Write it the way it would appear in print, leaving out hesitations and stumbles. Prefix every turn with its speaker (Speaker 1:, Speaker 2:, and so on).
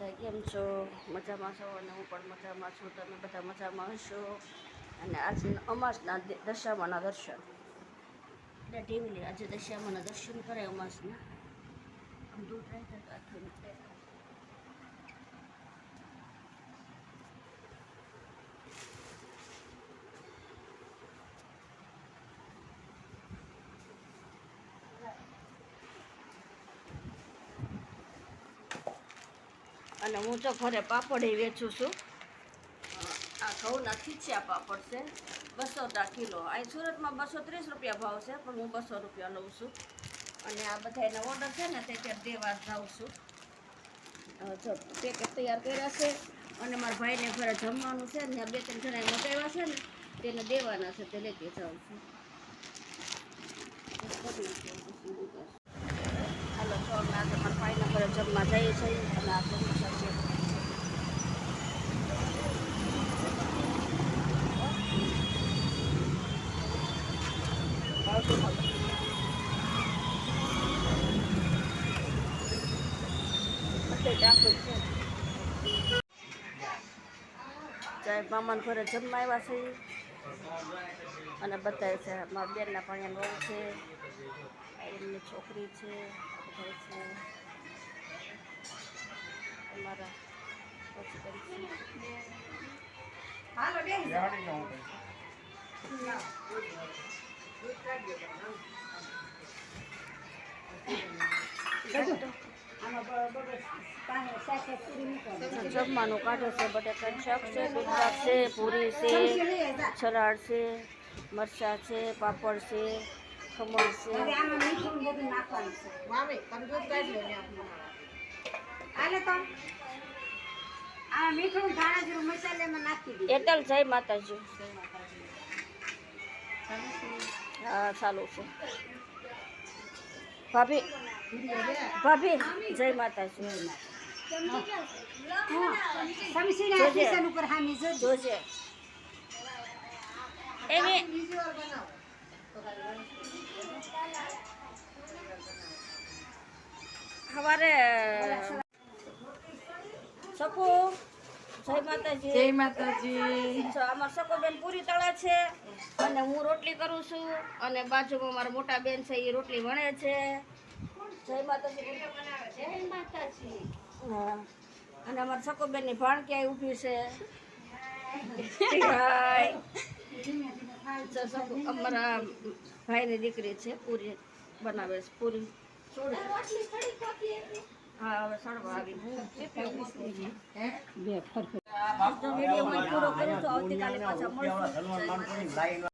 Speaker 1: બધા કેમ છો? મજામાં છો? અને હું પણ મજામાં છું. તમે બધા મજામાં હશો. અને આજ અમાસના દશામાના દર્શન એટલે ટીવી આજે દશામાના દર્શન કરે અમાસના. આમ દૂર રહે તો આખી અને હું તો ઘરે પાપડ વેચું છું. આ ઘઉંના ખીચિયા પાપડ છે 200 કિલો. અહીં સુરતમાં 230 રૂપિયા ભાવ છે, પણ હું 200 રૂપિયા લઉં છું. અને આ બધા એના ઓર્ડર છે ને તે ત્યાં દેવા જાઉં છું. જો પેકેટ તૈયાર કર્યા છે અને મારા ભાઈને ઘરે જમવાનું છે ને 2-3 જણા મગાવ્યા છે ને તેને દેવાના છે, તે લેતી જાઉં છું. હાલો છો, અમે આજે મારા ભાઈના ઘરે જમવા જઈએ છીએ અને આ સમોસા છે. જય મામાના ઘરે જમવા આવ્યા છે અને બતાવે છે મારા બેનના ભાણિયાનો વહુ છે, એમની છોકરી છે, બધા છે અમારા જમવાનું કાઢો છે. બટેકાનું શાક છે, દૂધપાક છે, પૂરી છે, સલાડ છે, મરચાં છે, પાપડ છે, ખમણ છે. એટલ જય માતાજી. હા ચાલુ છે. ભાભી જય માતાજી. જોજે એવી સવારે સકુ જય માતાજી.
Speaker 2: જય માતાજી.
Speaker 1: અમાર સકો બેન પૂરી તળે છે અને હું રોટલી કરું છું અને બાજુમાં મારા મોટા બેન છે એ રોટલી વણે છે. જય માતાજી. જય માતાજી. હા, અને અમારા સકો બેન ની ભાણ ક્યાંય ઊભી છે. અમારા ભાઈની દીકરી છે, પૂરી બનાવે છે. પૂરી હા, હવે સળવા આવી. વિડીયો પૂરો કરું છું. આવતીકાલે પાછા મળશું.